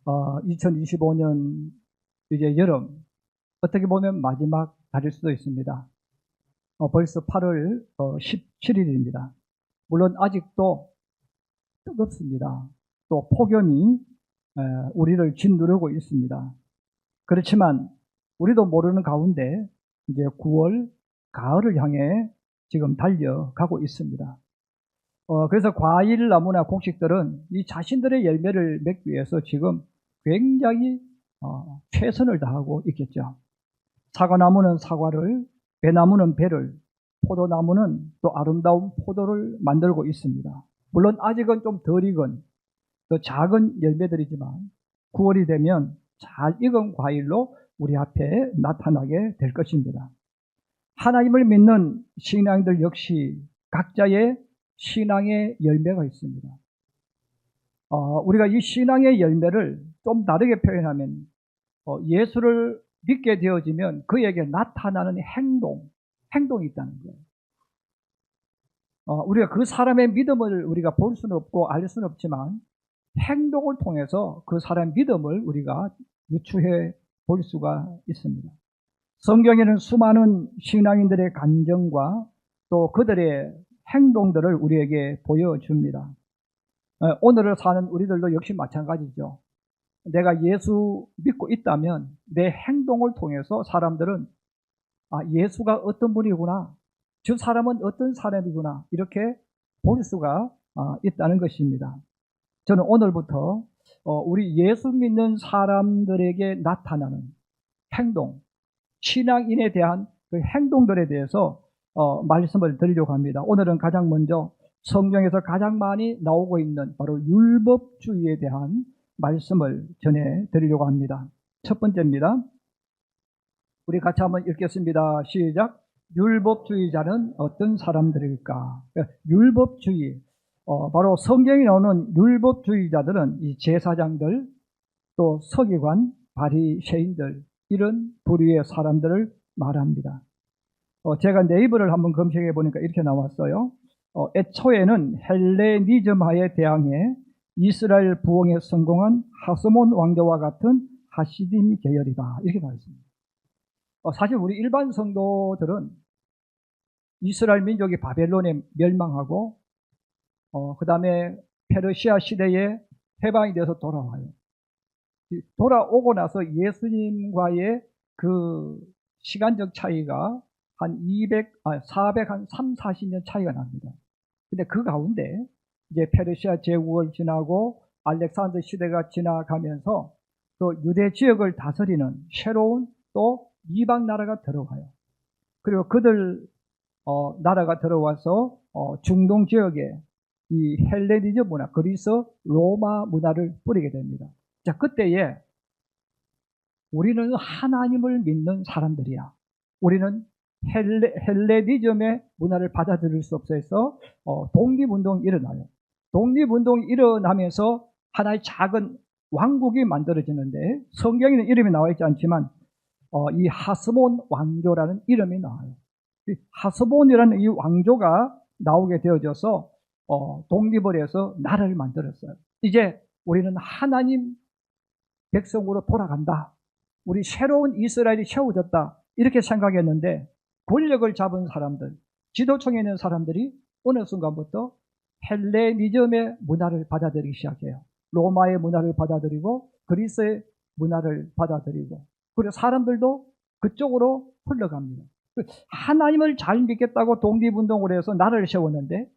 2025년 이제 여름, 어떻게 보면 마지막 달일 수도 있습니다. 벌써 8월 17일입니다. 물론 아직도 뜨겁습니다. 또 폭염이 우리를 짓누르고 있습니다. 그렇지만 우리도 모르는 가운데 이제 9월 가을을 향해 지금 달려가고 있습니다. 그래서 과일, 나무나 곡식들은 이 자신들의 열매를 맺기 위해서 지금 굉장히 최선을 다하고 있겠죠. 사과나무는 사과를, 배나무는 배를, 포도나무는 또 아름다운 포도를 만들고 있습니다. 물론 아직은 좀 덜 익은 더 작은 열매들이지만 9월이 되면 잘 익은 과일로 우리 앞에 나타나게 될 것입니다. 하나님을 믿는 신앙들 역시 각자의 신앙의 열매가 있습니다. 우리가 이 신앙의 열매를 좀 다르게 표현하면 예수를 믿게 되어지면 그에게 나타나는 행동이 있다는 거예요. 우리가 그 사람의 믿음을 우리가 볼 수는 없고 알 수는 없지만 행동을 통해서 그 사람의 믿음을 우리가 유추해 볼 수가 있습니다. 성경에는 수많은 신앙인들의 간증과 또 그들의 행동들을 우리에게 보여줍니다. 오늘을 사는 우리들도 역시 마찬가지죠. 내가 예수 믿고 있다면 내 행동을 통해서 사람들은 예수가 어떤 분이구나, 저 사람은 어떤 사람이구나 이렇게 볼 수가 있다는 것입니다. 저는 오늘부터 우리 예수 믿는 사람들에게 나타나는 행동, 신앙인에 대한 그 행동들에 대해서 말씀을 드리려고 합니다. 오늘은 가장 먼저 성경에서 가장 많이 나오고 있는 바로 율법주의에 대한 말씀을 전해 드리려고 합니다. 첫 번째입니다. 우리 같이 한번 읽겠습니다. 시작. 율법주의자는 어떤 사람들일까? 율법주의, 바로 성경에 나오는 율법주의자들은 이 제사장들, 또 서기관, 바리새인들, 이런 부류의 사람들을 말합니다. 제가 네이버를 한번 검색해 보니까 이렇게 나왔어요. 애초에는 헬레니즘화에 대항해 이스라엘 부흥에 성공한 하스몬 왕조와 같은 하시딤 계열이다. 이렇게 나와 있습니다. 사실 우리 일반 성도들은 이스라엘 민족이 바벨론에 멸망하고 그 다음에 페르시아 시대에 해방이 돼서 돌아와요. 돌아오고 나서 예수님과의 그 시간적 차이가 한 440년 차이가 납니다. 근데 그 가운데 이제 페르시아 제국을 지나고 알렉산더 시대가 지나가면서 또 유대 지역을 다스리는 새로운 또 이방 나라가 들어와요. 그리고 그들 나라가 들어와서 중동 지역에 이 헬레니즘 문화, 그리스 로마 문화를 뿌리게 됩니다. 자, 그때에 우리는 하나님을 믿는 사람들이야. 우리는 헬레니즘의 문화를 받아들일 수 없어서 독립운동이 일어나요. 독립운동이 일어나면서 하나의 작은 왕국이 만들어지는데 성경에는 이름이 나와 있지 않지만 이 하스몬 왕조라는 이름이 나와요. 이 하스몬이라는 이 왕조가 나오게 되어져서 독립을 해서 나라를 만들었어요. 이제 우리는 하나님 백성으로 돌아간다. 우리 새로운 이스라엘이 세워졌다. 이렇게 생각했는데 권력을 잡은 사람들, 지도층에 있는 사람들이 어느 순간부터 헬레니즘의 문화를 받아들이기 시작해요. 로마의 문화를 받아들이고 그리스의 문화를 받아들이고 그리고 사람들도 그쪽으로 흘러갑니다. 하나님을 잘 믿겠다고 독립운동을 해서 나라를 세웠는데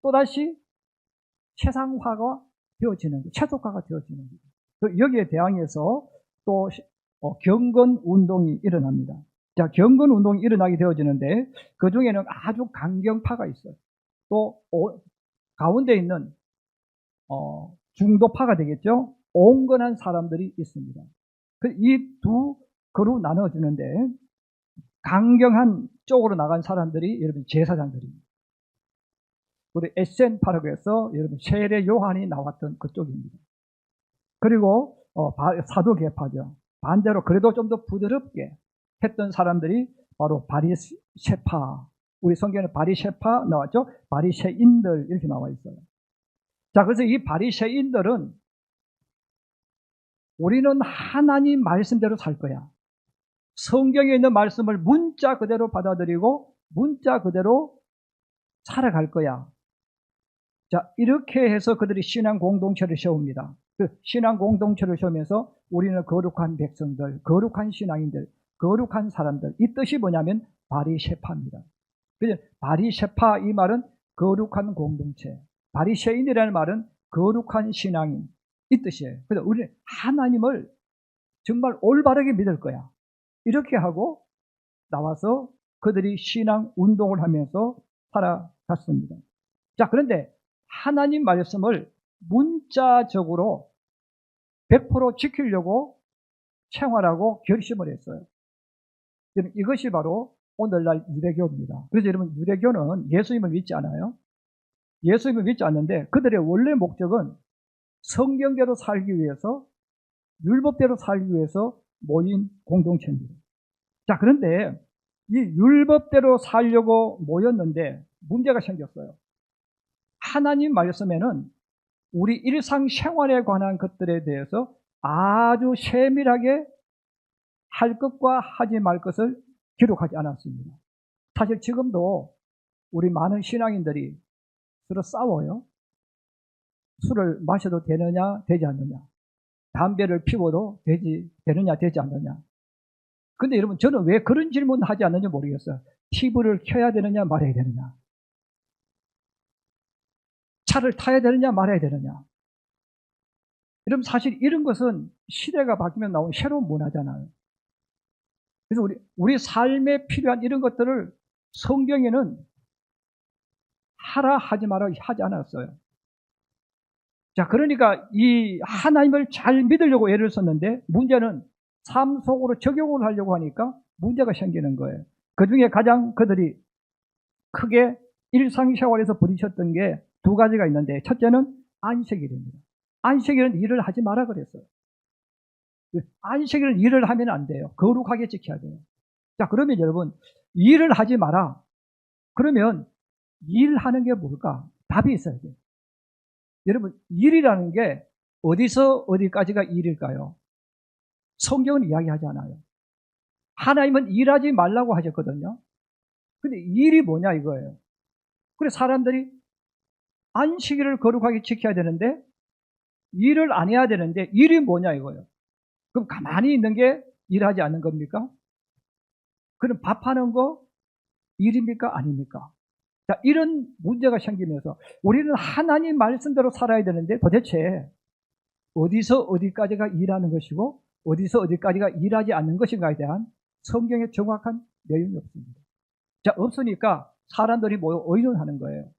또다시 세상화가 되어지는 거예요. 세속화가 되어지는 거예요. 여기에 대항해서 또 경건운동이 일어납니다. 자, 경건운동이 일어나게 되어지는데 그 중에는 아주 강경파가 있어요. 또 가운데 있는 중도파가 되겠죠. 온건한 사람들이 있습니다. 이 두 그룹 나눠지는데 강경한 쪽으로 나간 사람들이 여러분 제사장들입니다. 우리 에센 파라그에서 여러분 세례 요한이 나왔던 그쪽입니다. 그리고 사도계파죠. 반대로 그래도 좀 더 부드럽게 했던 사람들이 바로 바리새파. 우리 성경에는 바리새파 나왔죠. 바리새인들 이렇게 나와 있어요. 자, 그래서 이 바리새인들은 우리는 하나님 말씀대로 살 거야. 성경에 있는 말씀을 문자 그대로 받아들이고 문자 그대로 살아갈 거야. 자, 이렇게 해서 그들이 신앙 공동체를 세웁니다. 그 신앙 공동체를 세우면서 우리는 거룩한 백성들, 거룩한 신앙인들, 거룩한 사람들. 이 뜻이 뭐냐면 바리새파입니다. 그래서 바리새파 이 말은 거룩한 공동체. 바리새인이라는 말은 거룩한 신앙인. 이 뜻이에요. 그래서 우리는 하나님을 정말 올바르게 믿을 거야. 이렇게 하고 나와서 그들이 신앙 운동을 하면서 살아갔습니다. 자, 그런데 하나님 말씀을 문자적으로 100% 지키려고 생활하고 결심을 했어요. 이것이 바로 오늘날 유대교입니다. 그래서 여러분, 유대교는 예수님을 믿지 않아요. 예수님을 믿지 않는데 그들의 원래 목적은 성경대로 살기 위해서, 율법대로 살기 위해서 모인 공동체입니다. 자, 그런데 이 율법대로 살려고 모였는데 문제가 생겼어요. 하나님 말씀에는 우리 일상생활에 관한 것들에 대해서 아주 세밀하게 할 것과 하지 말 것을 기록하지 않았습니다. 사실 지금도 우리 많은 신앙인들이 서로 싸워요. 술을 마셔도 되느냐 되지 않느냐, 담배를 피워도 되느냐 되지 않느냐. 근데 여러분, 저는 왜 그런 질문을 하지 않는지 모르겠어요. TV를 켜야 되느냐 말아야 되느냐, 차를 타야 되느냐 말아야 되느냐. 여러분, 사실 이런 것은 시대가 바뀌면 나온 새로운 문화잖아요. 그래서 우리 삶에 필요한 이런 것들을 성경에는 하라 하지 마라 하지 않았어요. 자, 그러니까 이 하나님을 잘 믿으려고 애를 썼는데 문제는 삶 속으로 적용을 하려고 하니까 문제가 생기는 거예요. 그 중에 가장 그들이 크게 일상생활에서 부딪혔던 게 두 가지가 있는데, 첫째는 안식일입니다. 안식일은 일을 하지 마라 그랬어요. 안식일은 일을 하면 안 돼요. 거룩하게 지켜야 돼요. 자, 그러면 여러분, 일을 하지 마라. 그러면 일하는 게 뭘까? 답이 있어야 돼요. 여러분, 일이라는 게 어디서 어디까지가 일일까요? 성경은 이야기하지 않아요. 하나님은 일하지 말라고 하셨거든요. 근데 일이 뭐냐 이거예요. 그래서 사람들이 안식일을 거룩하게 지켜야 되는데 일을 안 해야 되는데 일이 뭐냐 이거예요. 그럼 가만히 있는 게 일하지 않는 겁니까? 그럼 밥하는 거 일입니까? 아닙니까? 자, 이런 문제가 생기면서 우리는 하나님 말씀대로 살아야 되는데 도대체 어디서 어디까지가 일하는 것이고 어디서 어디까지가 일하지 않는 것인가에 대한 성경의 정확한 내용이 없습니다. 자, 없으니까 사람들이 모여 의논하는 거예요.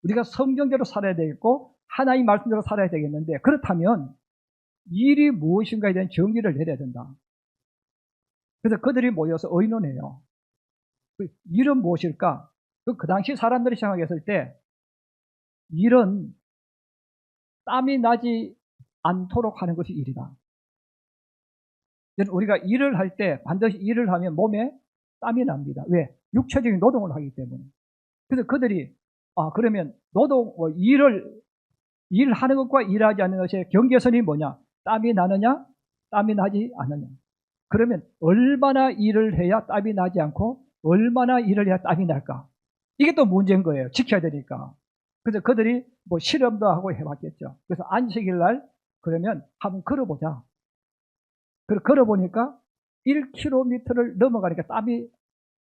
우리가 성경대로 살아야 되겠고 하나님 말씀대로 살아야 되겠는데, 그렇다면 일이 무엇인가에 대한 정의를 내려야 된다. 그래서 그들이 모여서 의논해요. 일은 무엇일까? 그 당시 사람들이 생각했을 때 일은 땀이 나지 않도록 하는 것이 일이다. 우리가 일을 할 때 반드시 일을 하면 몸에 땀이 납니다. 왜? 육체적인 노동을 하기 때문에. 그래서 그들이 그러면 일하는 것과 일하지 않는 것의 경계선이 뭐냐? 땀이 나느냐? 땀이 나지 않느냐? 그러면 얼마나 일을 해야 땀이 나지 않고 얼마나 일을 해야 땀이 날까? 이게 또 문제인 거예요. 지켜야 되니까. 그래서 그들이 실험도 하고 해봤겠죠. 그래서 안식일 날 그러면 한번 걸어보자. 그래서 걸어보니까 1km를 넘어가니까 땀이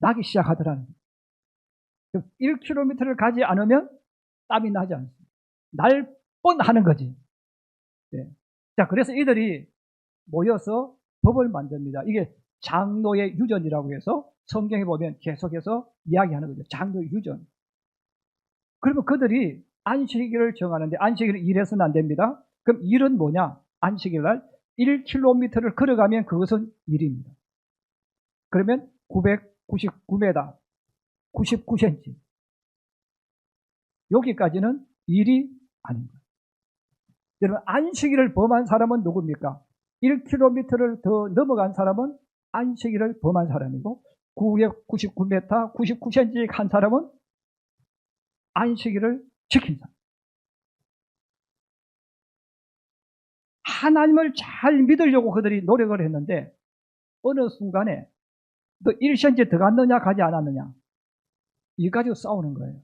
나기 시작하더라는 거예요. 1km를 가지 않으면 땀이 나지 않습니다. 날 뻔하는 거지. 네. 자, 그래서 이들이 모여서 법을 만듭니다. 이게 장로의 유전이라고 해서 성경에 보면 계속해서 이야기하는 거죠. 장로의 유전. 그러면 그들이 안식일을 정하는데 안식일을 일해서는 안 됩니다. 그럼 일은 뭐냐? 안식일 날 1km를 걸어가면 그것은 일입니다. 그러면 999m, 99cm. 여기까지는 일이 아닌 거예요. 여러분, 안식일을 범한 사람은 누굽니까? 1km를 더 넘어간 사람은 안식일을 범한 사람이고 999m, 99cm 한 사람은 안식일을 지킨 사람. 하나님을 잘 믿으려고 그들이 노력을 했는데 어느 순간에 너 일선지에 들어갔느냐 가지 않았느냐 이 가지고 싸우는 거예요.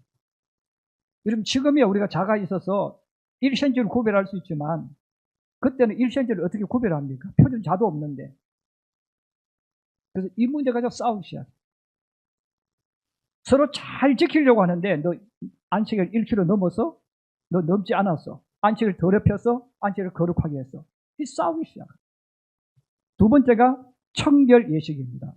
여러분 지금이야 우리가 자가 있어서 일선지를 구별할 수 있지만 그때는 일선지를 어떻게 구별합니까? 표준 자도 없는데. 그래서 이 문제 가지고 싸우기 시작해요. 서로 잘 지키려고 하는데 너 안식일 1km 넘어서 너 넘지 않았어. 안식을 더럽혀서 안식을 거룩하게 했어. 이 싸우기 시작해요. 두 번째가 청결 예식입니다.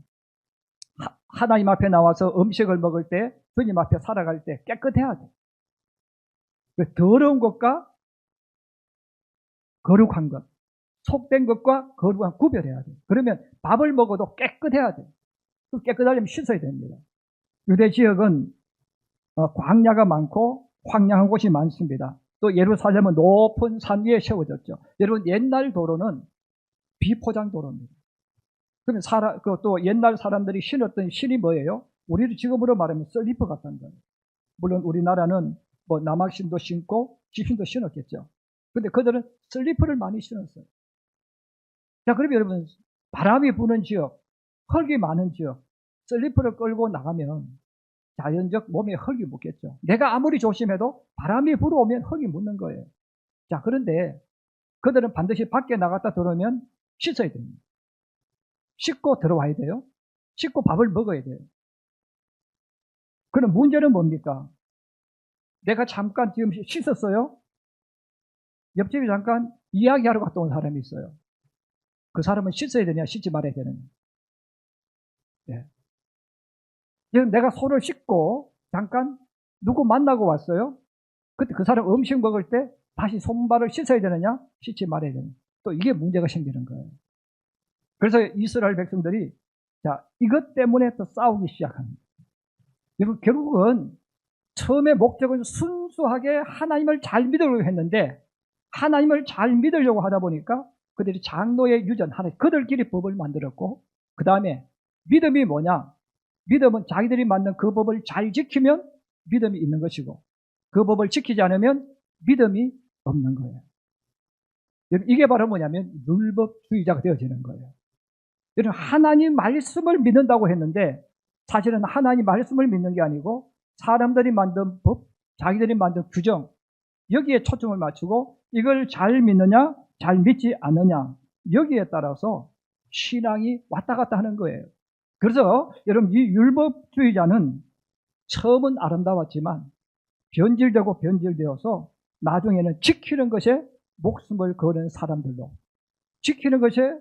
하나님 앞에 나와서 음식을 먹을 때 주님 앞에 살아갈 때 깨끗해야 돼. 더러운 것과 거룩한 것, 속된 것과 거룩한 구별해야 돼. 그러면 밥을 먹어도 깨끗해야 돼. 깨끗하려면 씻어야 됩니다. 유대 지역은 광야가 많고 황량한 곳이 많습니다. 또 예루살렘은 높은 산 위에 세워졌죠. 여러분 옛날 도로는 비포장 도로입니다. 그러면 또 옛날 사람들이 신었던 신이 뭐예요? 우리도 지금으로 말하면 슬리퍼 같은 거예요. 물론 우리나라는 뭐 남학신도 신고 집신도 신었겠죠. 근데 그들은 슬리퍼를 많이 신었어요. 자, 그러면 여러분 바람이 부는 지역, 흙이 많은 지역, 슬리퍼를 끌고 나가면 자연적 몸에 흙이 묻겠죠. 내가 아무리 조심해도 바람이 불어오면 흙이 묻는 거예요. 자, 그런데 그들은 반드시 밖에 나갔다 들어오면 씻어야 됩니다. 씻고 들어와야 돼요. 씻고 밥을 먹어야 돼요. 그럼 문제는 뭡니까? 내가 잠깐 지금 씻었어요. 옆집에 잠깐 이야기하러 갔다 온 사람이 있어요. 그 사람은 씻어야 되냐 씻지 말아야 되느냐. 네. 지금 내가 손을 씻고 잠깐 누구 만나고 왔어요. 그때 그 사람 음식 먹을 때 다시 손발을 씻어야 되느냐 씻지 말아야 되느냐. 또 이게 문제가 생기는 거예요. 그래서 이스라엘 백성들이 자 이것 때문에 또 싸우기 시작합니다. 여러분 결국은 처음에 목적은 순수하게 하나님을 잘 믿으려고 했는데 하나님을 잘 믿으려고 하다 보니까 그들이 장로의 유전, 그들끼리 법을 만들었고 그 다음에 믿음이 뭐냐? 믿음은 자기들이 만든 그 법을 잘 지키면 믿음이 있는 것이고 그 법을 지키지 않으면 믿음이 없는 거예요. 이게 바로 뭐냐면 율법주의자가 되어지는 거예요. 여러분 하나님 말씀을 믿는다고 했는데 사실은 하나님 말씀을 믿는 게 아니고 사람들이 만든 법, 자기들이 만든 규정 여기에 초점을 맞추고 이걸 잘 믿느냐 잘 믿지 않느냐 여기에 따라서 신앙이 왔다 갔다 하는 거예요. 그래서 여러분 이 율법주의자는 처음은 아름다웠지만 변질되고 변질되어서 나중에는 지키는 것에 목숨을 거는 사람들로 지키는 것에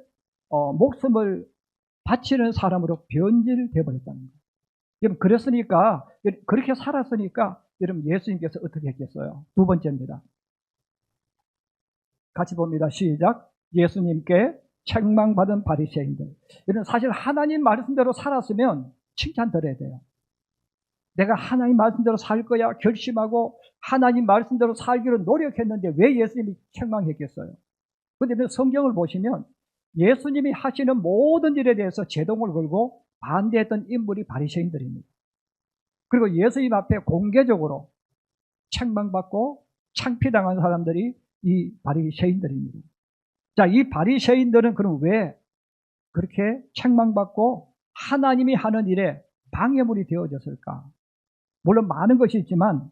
목숨을 바치는 사람으로 변질되어 버렸다는 거예요. 여러분 그랬으니까 그렇게 살았으니까 여러분 예수님께서 어떻게 했겠어요? 두 번째입니다. 같이 봅니다. 시작. 예수님께 책망받은 바리새인들. 여러분 사실 하나님 말씀대로 살았으면 칭찬 드려야 돼요. 내가 하나님 말씀대로 살 거야 결심하고 하나님 말씀대로 살기로 노력했는데 왜 예수님이 책망했겠어요? 그런데 성경을 보시면 예수님이 하시는 모든 일에 대해서 제동을 걸고 반대했던 인물이 바리새인들입니다. 그리고 예수님 앞에 공개적으로 책망받고 창피당한 사람들이 이 바리새인들입니다. 자, 이 바리새인들은 그럼 왜 그렇게 책망받고 하나님이 하는 일에 방해물이 되어졌을까? 물론 많은 것이 있지만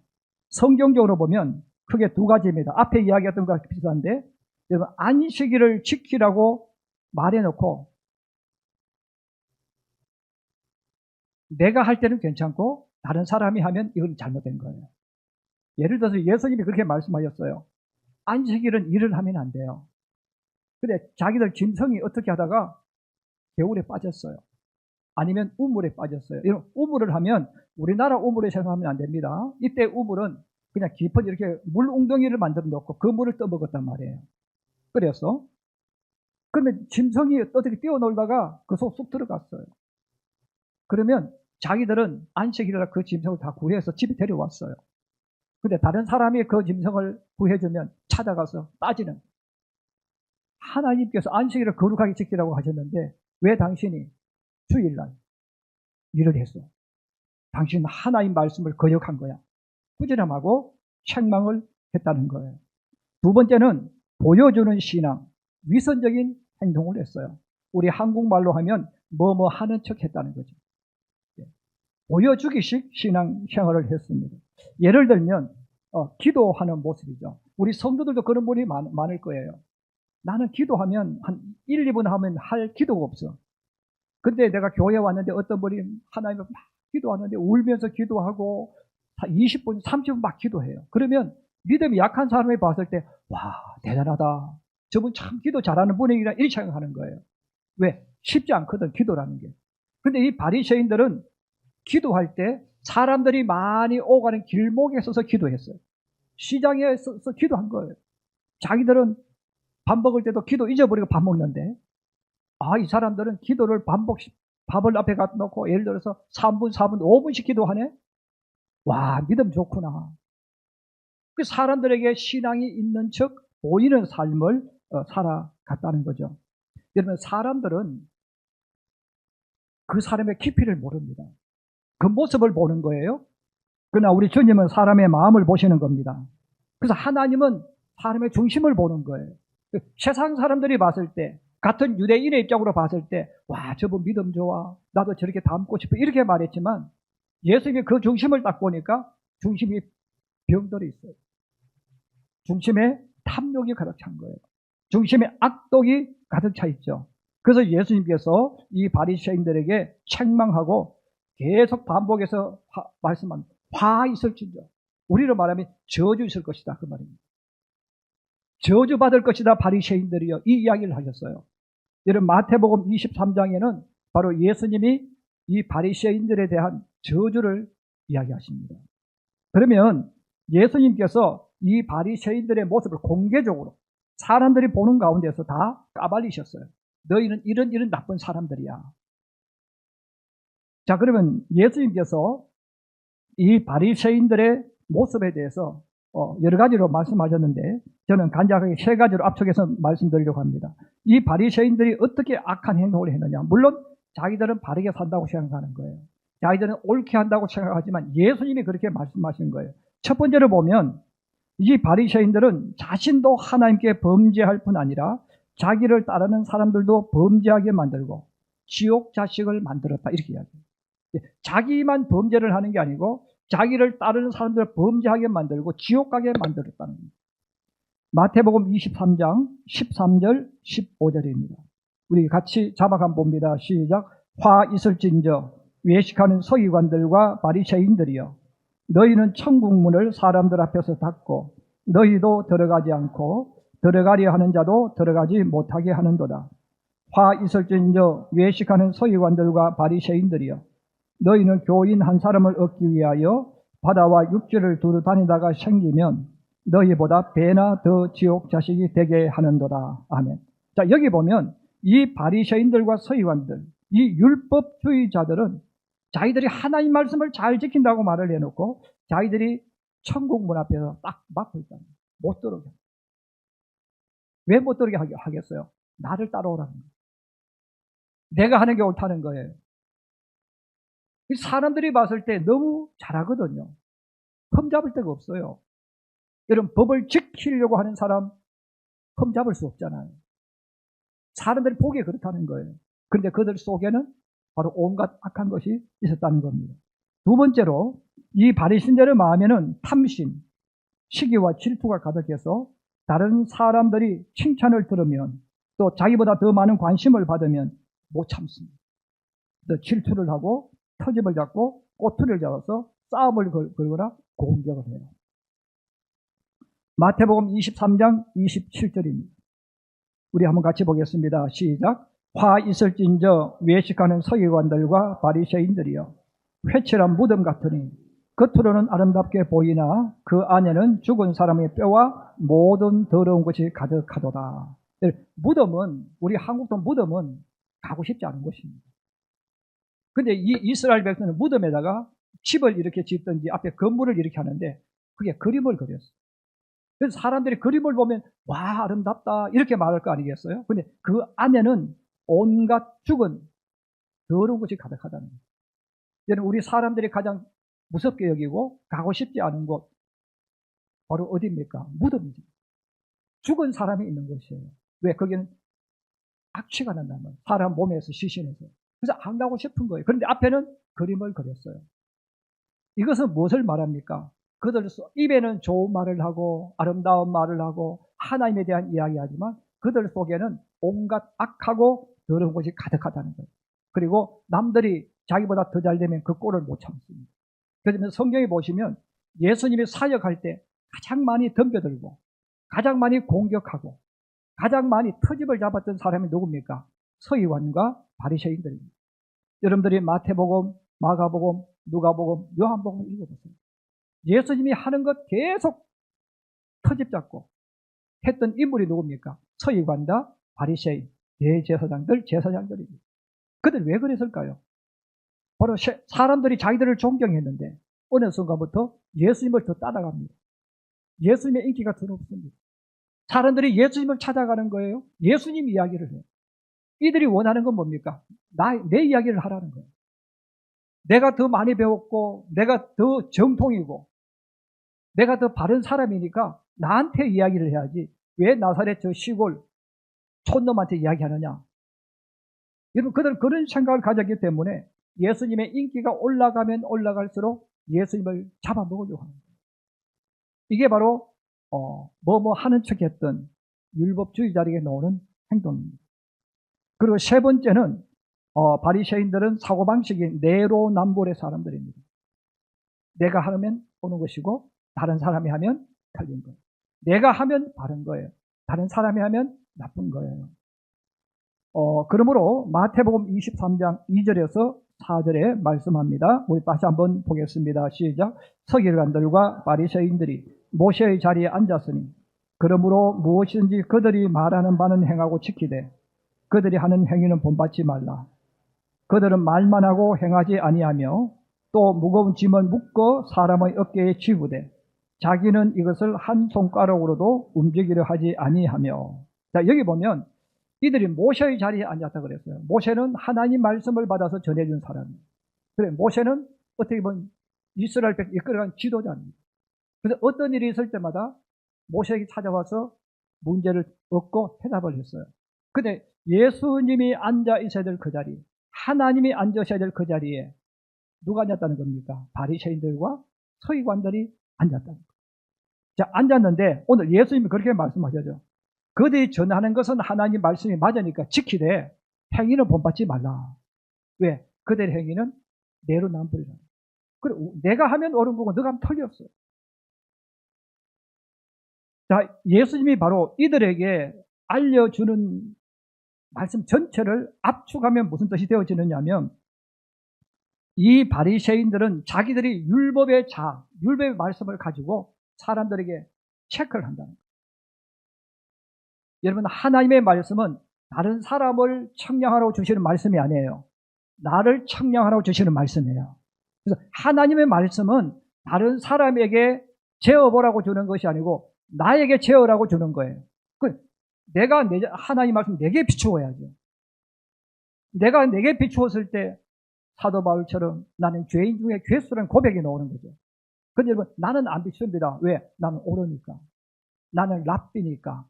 성경적으로 보면 크게 두 가지입니다. 앞에 이야기했던 것과 비슷한데 여러분 안식일을 지키라고 말해놓고 내가 할 때는 괜찮고 다른 사람이 하면 이건 잘못된 거예요. 예를 들어서 예수님이 그렇게 말씀하셨어요. 안식일은 일을 하면 안 돼요. 근데 자기들 짐승이 어떻게 하다가 겨울에 빠졌어요. 아니면 우물에 빠졌어요. 이런 우물을 하면 우리나라 우물에 생각하면 안 됩니다. 이때 우물은 그냥 깊은 이렇게 물 웅덩이를 만들어 놓고 그 물을 떠먹었단 말이에요. 그래서 그러면 짐승이 어떻게 뛰어놀다가 그 속 쑥 들어갔어요. 그러면 자기들은 안식일날 그 짐승을 다 구해서 집에 데려왔어요. 근데 다른 사람이 그 짐승을 구해주면 찾아가서 따지는. 하나님께서 안식일을 거룩하게 지키라고 하셨는데 왜 당신이 주일날 일을 했어? 당신은 하나님 말씀을 거역한 거야. 부지런하고 책망을 했다는 거예요. 두 번째는 보여주는 신앙. 위선적인 행동을 했어요. 우리 한국말로 하면 뭐뭐 하는 척 했다는 거죠. 보여주기식 신앙생활을 했습니다. 예를 들면 기도하는 모습이죠. 우리 성도들도 그런 분이 많을 거예요. 나는 기도하면 한 1, 2분 하면 할 기도가 없어. 근데 내가 교회에 왔는데 어떤 분이 하나님을 막 기도하는데 울면서 기도하고 20분, 30분 막 기도해요. 그러면 믿음이 약한 사람이 봤을 때 와, 대단하다. 저분 참 기도 잘하는 분이구나 이렇게 생각하는 거예요. 왜? 쉽지 않거든, 기도라는 게. 근데 이 바리새인들은 기도할 때 사람들이 많이 오가는 길목에 서서 기도했어요. 시장에 서서 기도한 거예요. 자기들은 밥 먹을 때도 기도 잊어버리고 밥 먹는데, 이 사람들은 기도를 밥을 앞에 갖다 놓고 예를 들어서 3분, 4분, 5분씩 기도하네? 와, 믿음 좋구나. 그 사람들에게 신앙이 있는 척 보이는 삶을 살아갔다는 거죠. 여러분, 사람들은 그 사람의 깊이를 모릅니다. 그 모습을 보는 거예요. 그러나 우리 주님은 사람의 마음을 보시는 겁니다. 그래서 하나님은 사람의 중심을 보는 거예요. 세상 사람들이 봤을 때, 같은 유대인의 입장으로 봤을 때, 와, 저분 믿음 좋아. 나도 저렇게 닮고 싶어. 이렇게 말했지만, 예수님이 그 중심을 딱 보니까 중심이 병들어 있어요. 중심에 탐욕이 가득 찬 거예요. 중심에 악독이 가득 차 있죠. 그래서 예수님께서 이 바리새인들에게 책망하고 계속 반복해서 말씀한 화 있을진저. 우리로 말하면 저주 있을 것이다 그 말입니다. 저주 받을 것이다 바리새인들이요, 이 이야기를 하셨어요. 여러분, 마태복음 23장에는 바로 예수님이 이 바리새인들에 대한 저주를 이야기하십니다. 그러면 예수님께서 이 바리새인들의 모습을 공개적으로 사람들이 보는 가운데서 다 까발리셨어요. 너희는 이런 나쁜 사람들이야. 자, 그러면 예수님께서 이 바리새인들의 모습에 대해서 여러 가지로 말씀하셨는데, 저는 간략하게 세 가지로 압축해서 말씀드리려고 합니다. 이 바리새인들이 어떻게 악한 행동을 했느냐. 물론 자기들은 바르게 산다고 생각하는 거예요. 자기들은 옳게 한다고 생각하지만 예수님이 그렇게 말씀하신 거예요. 첫 번째로 보면 이 바리새인들은 자신도 하나님께 범죄할 뿐 아니라 자기를 따르는 사람들도 범죄하게 만들고 지옥 자식을 만들었다, 이렇게 이야기해요. 자기만 범죄를 하는 게 아니고 자기를 따르는 사람들을 범죄하게 만들고 지옥 가게 만들었다는 겁니다. 마태복음 23장 13절 15절입니다. 우리 같이 자막 한번 봅니다. 시작. 화 있을진저 외식하는 서기관들과 바리새인들이여, 너희는 천국 문을 사람들 앞에서 닫고 너희도 들어가지 않고 들어가려 하는 자도 들어가지 못하게 하는도다. 화 있을진저 외식하는 서기관들과 바리새인들이여, 너희는 교인 한 사람을 얻기 위하여 바다와 육지를 두루 다니다가 생기면 너희보다 배나 더 지옥 자식이 되게 하는도다. 아멘. 자, 여기 보면 이 바리새인들과 서기관들, 이 율법주의자들은 자기들이 하나님 말씀을 잘 지킨다고 말을 해놓고 자기들이 천국 문 앞에서 딱 막고 있잖아요. 못 들어오게. 왜 못 들어오게 하겠어요? 나를 따라오라는 거예요. 내가 하는 게 옳다는 거예요. 사람들이 봤을 때 너무 잘하거든요. 흠잡을 데가 없어요. 여러분, 법을 지키려고 하는 사람 흠잡을 수 없잖아요. 사람들이 보기에 그렇다는 거예요. 그런데 그들 속에는 바로 온갖 악한 것이 있었다는 겁니다. 두 번째로 이 바리새인들의 마음에는 탐심, 시기와 질투가 가득해서 다른 사람들이 칭찬을 들으면 또 자기보다 더 많은 관심을 받으면 못 참습니다. 또 질투를 하고 터집을 잡고 꼬투리를 잡아서 싸움을 걸거나 공격을 해요. 마태복음 23장 27절입니다. 우리 한번 같이 보겠습니다. 시작. 화 있을진저 외식하는 서기관들과 바리새인들이여, 회칠한 무덤 같으니 겉으로는 아름답게 보이나 그 안에는 죽은 사람의 뼈와 모든 더러운 것이 가득하도다. 무덤은, 우리 한국도 무덤은 가고 싶지 않은 곳입니다. 근데 이 이스라엘 백성은 무덤에다가 집을 이렇게 짓든지 앞에 건물을 이렇게 하는데 그게 그림을 그렸어요. 그래서 사람들이 그림을 보면 와, 아름답다 이렇게 말할 거 아니겠어요? 근데 그 안에는 온갖 죽은 더러운 것이 가득하다는 거예요. 여러분, 우리 사람들이 가장 무섭게 여기고 가고 싶지 않은 곳 바로 어디입니까? 무덤이죠. 죽은 사람이 있는 곳이에요. 왜? 거기는 악취가 난단 말이에요. 사람 몸에서 시신에서. 그래서 안 가고 싶은 거예요. 그런데 앞에는 그림을 그렸어요. 이것은 무엇을 말합니까? 그들 입에는 좋은 말을 하고 아름다운 말을 하고 하나님에 대한 이야기하지만 그들 속에는 온갖 악하고 더러운 것이 가득하다는 거예요. 그리고 남들이 자기보다 더 잘되면 그 꼴을 못 참습니다. 그러면 성경에 보시면 예수님이 사역할 때 가장 많이 덤벼들고 가장 많이 공격하고 가장 많이 트집을 잡았던 사람이 누굽니까? 서기관과 바리새인들입니다. 여러분들이 마태복음, 마가복음, 누가복음, 요한복음 읽어보세요. 예수님이 하는 것 계속 트집 잡고 했던 인물이 누굽니까? 서기관과 바리새인, 대제사장들, 제사장들입니다. 그들 왜 그랬을까요? 바로 사람들이 자기들을 존경했는데 어느 순간부터 예수님을 더 따라갑니다. 예수님의 인기가 더 높습니다. 사람들이 예수님을 찾아가는 거예요. 예수님 이야기를 해요. 이들이 원하는 건 뭡니까? 내 이야기를 하라는 거예요. 내가 더 많이 배웠고 내가 더 정통이고 내가 더 바른 사람이니까 나한테 이야기를 해야지 왜 나사렛 저 시골 촌놈한테 이야기하느냐. 여러분 그들은 그런 생각을 가졌기 때문에 예수님의 인기가 올라가면 올라갈수록 예수님을 잡아먹으려고 하는 거예요. 이게 바로 하는 척했던 율법주의자에게 나오는 행동입니다. 그리고 세 번째는 바리새인들은 사고방식이 내로남불의 사람들입니다. 내가 하면 오는 것이고 다른 사람이 하면 틀린 거예요. 내가 하면 바른 거예요. 다른 사람이 하면 나쁜 거예요. 그러므로 마태복음 23장 2절에서 4절에 말씀합니다. 우리 다시 한번 보겠습니다. 시작. 서기관들과 바리새인들이 모세의 자리에 앉았으니 그러므로 무엇이든지 그들이 말하는 바는 행하고 지키되 그들이 하는 행위는 본받지 말라. 그들은 말만 하고 행하지 아니하며 또 무거운 짐을 묶어 사람의 어깨에 쥐부되 자기는 이것을 한 손가락으로도 움직이려 하지 아니하며. 자, 여기 보면 이들이 모세의 자리에 앉았다 그랬어요. 모세는 하나님 말씀을 받아서 전해준 사람이에요. 그래, 모세는 어떻게 보면 이스라엘 백성 이끌어간 지도자입니다. 그래서 어떤 일이 있을 때마다 모세에게 찾아와서 문제를 얻고 해답을 했어요. 근데 예수님이 앉아 있어야 될 그 자리, 하나님이 앉으셔야 될 그 자리에 누가 앉았다는 겁니까? 바리새인들과 서기관들이 앉았다는 거예요. 자, 앉았는데 오늘 예수님이 그렇게 말씀하셨죠. 그들이 전하는 것은 하나님 말씀이 맞으니까 지키되 행위는 본받지 말라. 왜? 그들의 행위는 내로남불이라. 그리고 내가 하면 옳은 거고 너가 하면 틀렸어. 자, 예수님이 바로 이들에게 알려주는 말씀 전체를 압축하면 무슨 뜻이 되어지느냐면 이 바리새인들은 자기들이 율법의 말씀을 가지고 사람들에게 체크를 한다는 거예요. 여러분 하나님의 말씀은 다른 사람을 청량하라고 주시는 말씀이 아니에요. 나를 청량하라고 주시는 말씀이에요. 그래서 하나님의 말씀은 다른 사람에게 재어보라고 주는 것이 아니고 나에게 재어라고 주는 거예요. 내가 하나님 말씀 내게 비추어야죠. 내가 내게 비추었을 때 사도 바울처럼 나는 죄인 중에 괴수라는 고백이 나오는 거죠. 근데 여러분 나는 안 비춥니다. 왜? 나는 옳으니까. 나는 랍비니까.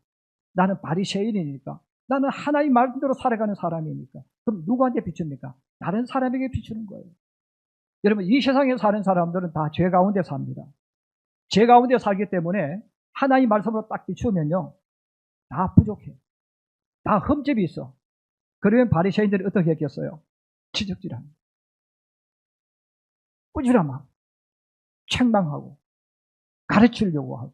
나는 바리새인이니까. 나는 하나님 말씀대로 살아가는 사람이니까. 그럼 누구한테 비춥니까? 다른 사람에게 비추는 거예요. 여러분 이 세상에 사는 사람들은 다 죄 가운데 삽니다. 죄 가운데 살기 때문에 하나님 말씀으로 딱 비추면요. 다 부족해. 다 흠집이 있어. 그러면 바리새인들이 어떻게 했겠어요? 지적질합니다. 꾸지람하고 책망하고 가르치려고 하고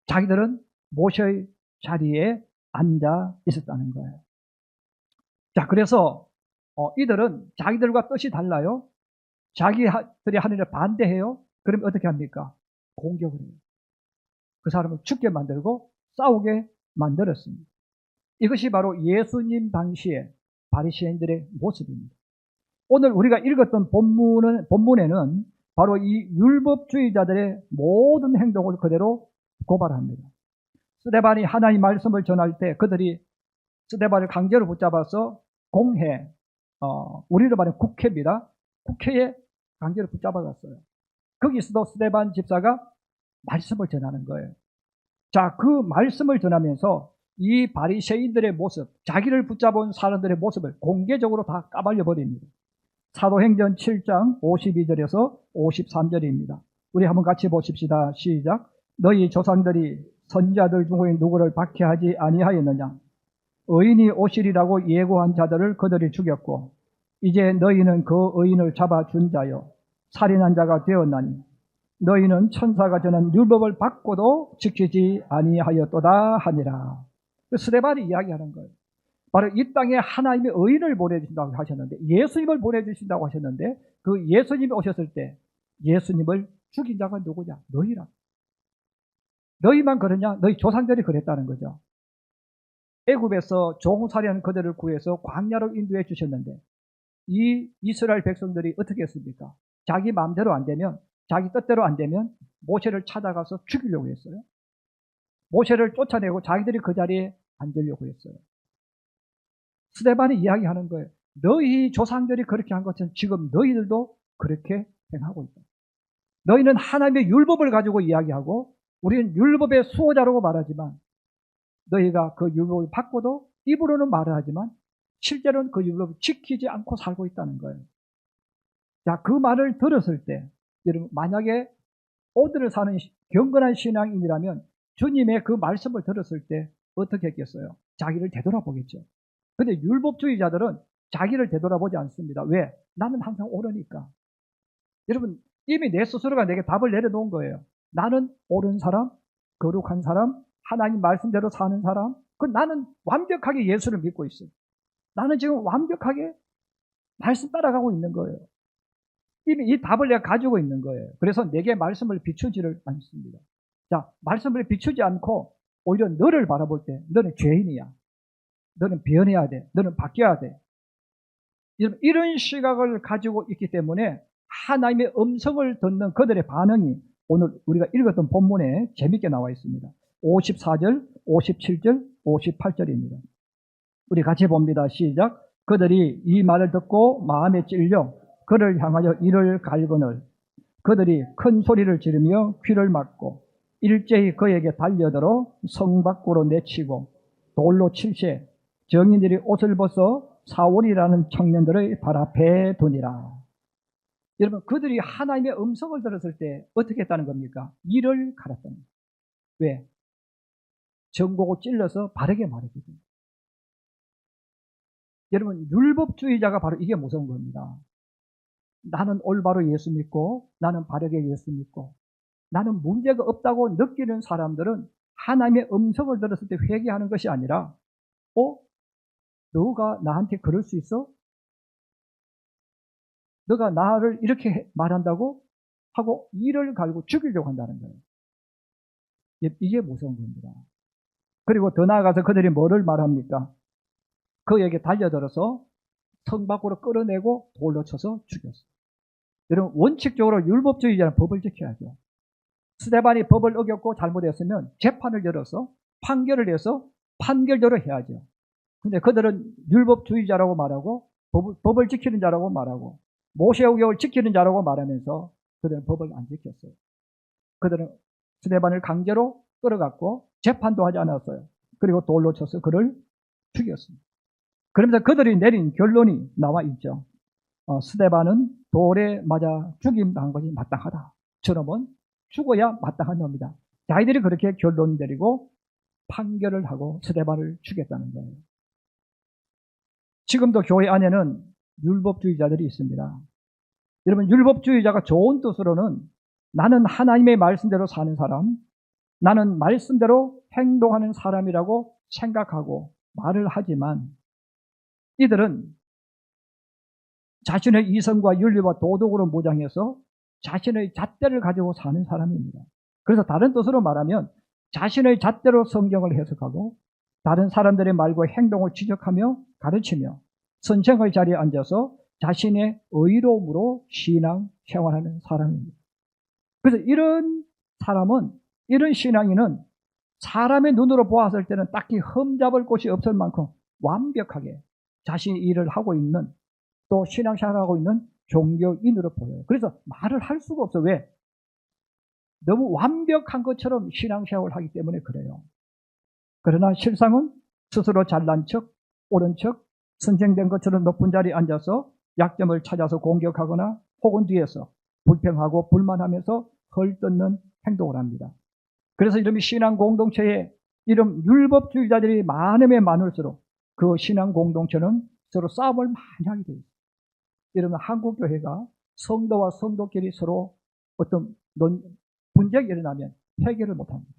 자기들은 모세의 자리에 앉아 있었다는 거예요. 자, 그래서 이들은 자기들과 뜻이 달라요. 자기들이 하는 일을 반대해요. 그러면 어떻게 합니까? 공격을 해요. 그 사람을 죽게 만들고 싸우게 만들었습니다. 이것이 바로 예수님 당시의 바리새인들의 모습입니다. 오늘 우리가 읽었던 본문에는 바로 이 율법주의자들의 모든 행동을 그대로 고발합니다. 스데반이 하나님 말씀을 전할 때 그들이 스데반을 강제로 붙잡아서 공회, 우리로 말하면 국회입니다. 국회에 강제로 붙잡아갔어요. 거기서도 스데반 집사가 말씀을 전하는 거예요. 자, 그 말씀을 전하면서 이 바리새인들의 모습, 자기를 붙잡은 사람들의 모습을 공개적으로 다 까발려 버립니다. 사도행전 7장 52절에서 53절입니다. 우리 한번 같이 보십시다. 시작. 너희 조상들이 선지자들 중에 누구를 박해하지 아니하였느냐? 의인이 오시리라고 예고한 자들을 그들이 죽였고 이제 너희는 그 의인을 잡아준 자요 살인한 자가 되었나니 너희는 천사가 전한 율법을 받고도 지키지 아니하였도다 하니라. 스데반이 이야기하는 거예요. 바로 이 땅에 하나님의 의인을 보내주신다고 하셨는데, 예수님을 보내주신다고 하셨는데, 그 예수님이 오셨을 때 예수님을 죽인 자가 누구냐? 너희라. 너희만 그러냐? 너희 조상들이 그랬다는 거죠. 애굽에서 종살이하는 그들을 구해서 광야로 인도해 주셨는데 이 이스라엘 백성들이 어떻게 했습니까? 자기 마음대로 안 되면, 자기 뜻대로 안 되면 모세를 찾아가서 죽이려고 했어요. 모세를 쫓아내고 자기들이 그 자리에 앉으려고 했어요. 스데반이 이야기하는 거예요. 너희 조상들이 그렇게 한 것처럼 지금 너희들도 그렇게 행하고 있다. 너희는 하나님의 율법을 가지고 이야기하고 우리는 율법의 수호자라고 말하지만 너희가 그 율법을 받고도 입으로는 말을 하지만 실제로는 그 율법을 지키지 않고 살고 있다는 거예요. 자, 그 말을 들었을 때 여러분, 만약에 오늘을 사는 경건한 신앙인이라면 주님의 그 말씀을 들었을 때 어떻게 했겠어요? 자기를 되돌아보겠죠. 근데 율법주의자들은 자기를 되돌아보지 않습니다. 왜? 나는 항상 옳으니까. 여러분, 이미 내 스스로가 내게 답을 내려놓은 거예요. 나는 옳은 사람, 거룩한 사람, 하나님 말씀대로 사는 사람, 나는 완벽하게 예수를 믿고 있어요. 나는 지금 완벽하게 말씀 따라가고 있는 거예요. 이미 이 답을 내가 가지고 있는 거예요. 그래서 내게 말씀을 비추지를 않습니다. 자, 말씀을 비추지 않고 오히려 너를 바라볼 때 너는 죄인이야. 너는 변해야 돼. 너는 바뀌어야 돼. 이런 시각을 가지고 있기 때문에 하나님의 음성을 듣는 그들의 반응이 오늘 우리가 읽었던 본문에 재밌게 나와 있습니다. 54절, 57절, 58절입니다. 우리 같이 봅니다. 시작. 그들이 이 말을 듣고 마음에 찔려 그를 향하여 이를 갈거늘 그들이 큰 소리를 지르며 귀를 막고 일제히 그에게 달려들어 성 밖으로 내치고 돌로 칠세 정인들이 옷을 벗어 사울이라는 청년들의 발 앞에 두니라. 여러분, 그들이 하나님의 음성을 들었을 때 어떻게 했다는 겁니까? 이를 갈았다는 거예요. 왜? 정곡을 찔러서 바르게 말했거든요. 여러분, 율법주의자가 바로 이게 무서운 겁니다. 나는 올바로 예수 믿고 나는 바르게 예수 믿고 나는 문제가 없다고 느끼는 사람들은 하나님의 음성을 들었을 때 회개하는 것이 아니라 너가 나한테 그럴 수 있어? 너가 나를 이렇게 말한다고? 하고 이를 갈고 죽이려고 한다는 거예요. 이게 무서운 겁니다. 그리고 더 나아가서 그들이 뭐를 말합니까? 그에게 달려들어서 성 밖으로 끌어내고 돌로 쳐서 죽였어요. 여러분, 원칙적으로 율법주의자는 법을 지켜야죠. 스데반이 법을 어겼고 잘못했으면 재판을 열어서 판결을 내서 판결대로 해야죠. 근데 그들은 율법주의자라고 말하고 법을 지키는 자라고 말하고 모세오경을 지키는 자라고 말하면서 그들은 법을 안 지켰어요. 그들은 스데반을 강제로 끌어갔고 재판도 하지 않았어요. 그리고 돌로 쳐서 그를 죽였습니다. 그러면서 그들이 내린 결론이 나와 있죠. 스데반은 돌에 맞아 죽임당한 것이 마땅하다. 저놈은 죽어야 마땅한 놈이다. 자기들이 그렇게 결론 내리고 판결을 하고 스데반을 죽였다는 거예요. 지금도 교회 안에는 율법주의자들이 있습니다. 여러분, 율법주의자가 좋은 뜻으로는 나는 하나님의 말씀대로 사는 사람, 나는 말씀대로 행동하는 사람이라고 생각하고 말을 하지만 이들은 자신의 이성과 윤리와 도덕으로 무장해서 자신의 잣대를 가지고 사는 사람입니다. 그래서 다른 뜻으로 말하면 자신의 잣대로 성경을 해석하고 다른 사람들의 말과 행동을 지적하며 가르치며 선생의 자리에 앉아서 자신의 의로움으로 신앙 생활하는 사람입니다. 그래서 이런 사람은, 이런 신앙인은 사람의 눈으로 보았을 때는 딱히 흠잡을 곳이 없을 만큼 완벽하게 자신이 일을 하고 있는, 또 신앙생활하고 있는 종교인으로 보여요. 그래서 말을 할 수가 없어. 왜? 너무 완벽한 것처럼 신앙생활을 하기 때문에 그래요. 그러나 실상은 스스로 잘난 척, 옳은 척, 선생된 것처럼 높은 자리에 앉아서 약점을 찾아서 공격하거나 혹은 뒤에서 불평하고 불만하면서 헐뜯는 행동을 합니다. 그래서 이런 신앙 공동체에 이런 율법주의자들이 많으면 많을수록 그 신앙 공동체는 서로 싸움을 많이 하게 돼요. 이러면 한국 교회가 성도와 성도끼리 서로 어떤 분쟁이 일어나면 해결을 못합니다.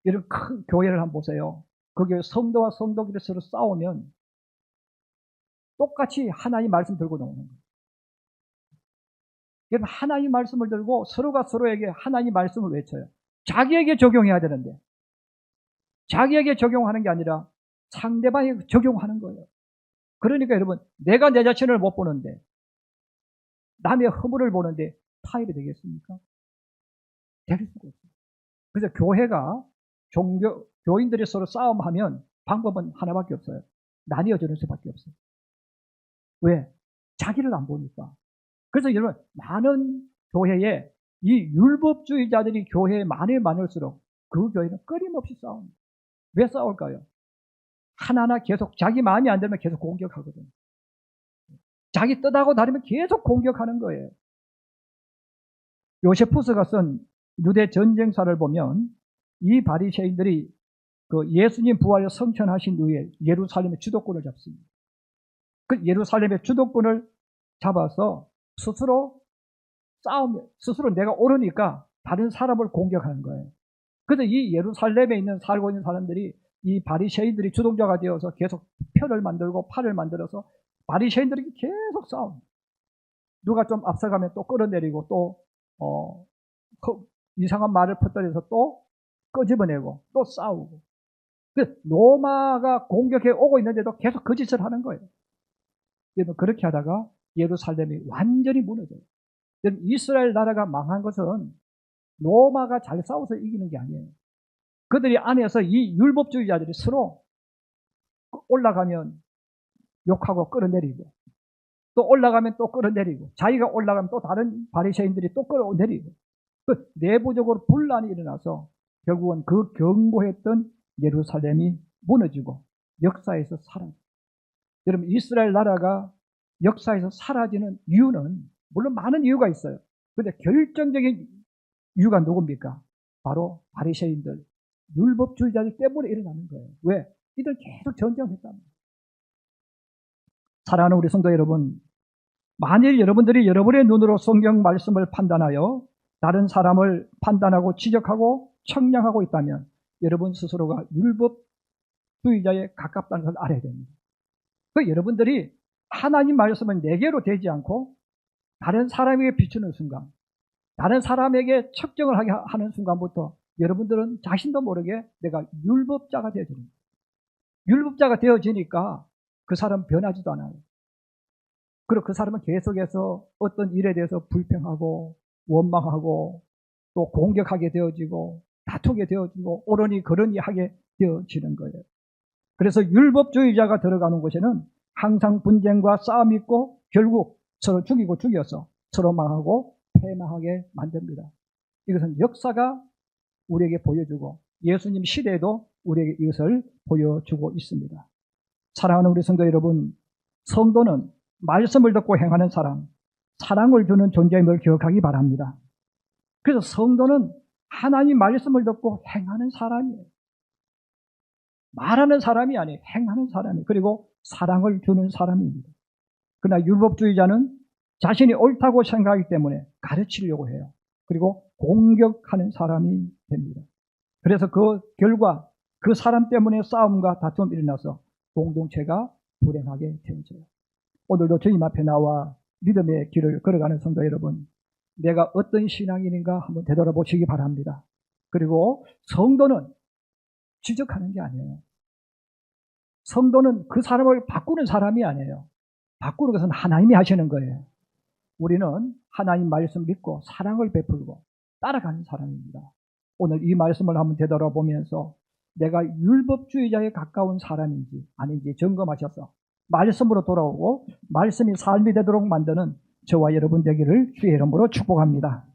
이런 큰 교회를 한번 보세요. 거기에 성도와 성도끼리 서로 싸우면 똑같이 하나님 말씀 들고 나오는 거예요. 여러분, 하나님 말씀을 들고 서로가 서로에게 하나님 말씀을 외쳐요. 자기에게 적용해야 되는데 자기에게 적용하는 게 아니라 상대방에게 적용하는 거예요. 그러니까 여러분, 내가 내 자신을 못 보는데 남의 허물을 보는데 타협이 되겠습니까? 될 수가 없어요. 그래서 교회가 교인들이 서로 싸움하면 방법은 하나밖에 없어요. 나뉘어지는 수밖에 없어요. 왜? 자기를 안 보니까. 그래서 여러분, 많은 교회에 이 율법주의자들이 교회에 많을수록 그 교회는 끊임없이 싸웁니다. 왜 싸울까요? 하나하나 계속 자기 마음이 안 들면 계속 공격하거든요. 자기 뜻하고 다르면 계속 공격하는 거예요. 요세푸스가 쓴 유대 전쟁사를 보면 이 바리새인들이 그 예수님 부활을 성천하신 후에 예루살렘의 주도권을 잡습니다. 그 예루살렘의 주도권을 잡아서 스스로 스스로 내가 옳으니까 다른 사람을 공격하는 거예요. 그래서 이 예루살렘에 살고 있는 사람들이 이 바리새인들이 주동자가 되어서 계속 편을 만들고 팔을 만들어서 바리새인들이 계속 싸웁니다. 누가 좀 앞서가면 또 끌어내리고 또 이상한 말을 퍼뜨려서 또 끄집어내고 또 싸우고. 로마가 공격해 오고 있는데도 계속 그 짓을 하는 거예요. 그렇게 하다가 예루살렘이 완전히 무너져요. 이스라엘 나라가 망한 것은 로마가 잘 싸워서 이기는 게 아니에요. 그들이 안에서 이 율법주의자들이 서로 올라가면 욕하고 끌어내리고 또 올라가면 또 끌어내리고 자기가 올라가면 또 다른 바리새인들이 또 끌어내리고 그 내부적으로 분란이 일어나서 결국은 그 견고했던 예루살렘이 무너지고 역사에서 사라져요. 여러분, 이스라엘 나라가 역사에서 사라지는 이유는 물론 많은 이유가 있어요. 그런데 결정적인 이유가 누굽니까? 바로 바리새인들, 율법주의자들 때문에 일어나는 거예요. 왜? 이들 계속 전쟁했답니다. 사랑하는 우리 성도 여러분, 만일 여러분들이 여러분의 눈으로 성경 말씀을 판단하여 다른 사람을 판단하고 지적하고 청량하고 있다면 여러분 스스로가 율법주의자에 가깝다는 걸 알아야 됩니다. 여러분들이 하나님 말씀을 내게로 되지 않고 다른 사람에게 비추는 순간, 다른 사람에게 측정을 하게 하는 순간부터 여러분들은 자신도 모르게 내가 율법자가 되어집니다. 율법자가 되어지니까 그 사람 변하지도 않아요. 그리고 그 사람은 계속해서 어떤 일에 대해서 불평하고 원망하고 또 공격하게 되어지고 다투게 되어지고 옳으니 그러니 하게 되어지는 거예요. 그래서 율법주의자가 들어가는 곳에는 항상 분쟁과 싸움이 있고 결국 서로 죽이고 죽여서 서로 망하고 패망하게 만듭니다. 이것은 역사가 우리에게 보여주고 예수님 시대에도 우리에게 이것을 보여주고 있습니다. 사랑하는 우리 성도 여러분, 성도는 말씀을 듣고 행하는 사람, 사랑을 주는 존재임을 기억하기 바랍니다. 그래서 성도는 하나님 말씀을 듣고 행하는 사람이에요. 말하는 사람이 아니에요. 행하는 사람이에요. 그리고 사랑을 주는 사람입니다. 그러나 율법주의자는 자신이 옳다고 생각하기 때문에 가르치려고 해요. 그리고 공격하는 사람이 됩니다. 그래서 그 결과 그 사람 때문에 싸움과 다툼이 일어나서 공동체가 불행하게 되어져요. 오늘도 주님 앞에 나와 믿음의 길을 걸어가는 성도 여러분, 내가 어떤 신앙인인가 한번 되돌아보시기 바랍니다. 그리고 성도는 지적하는 게 아니에요. 성도는 그 사람을 바꾸는 사람이 아니에요. 바꾸는 것은 하나님이 하시는 거예요. 우리는 하나님 말씀 믿고 사랑을 베풀고 따라가는 사람입니다. 오늘 이 말씀을 한번 되돌아보면서 내가 율법주의자에 가까운 사람인지 아닌지 점검하셔서 말씀으로 돌아오고 말씀이 삶이 되도록 만드는 저와 여러분 되기를 주의 이름으로 축복합니다.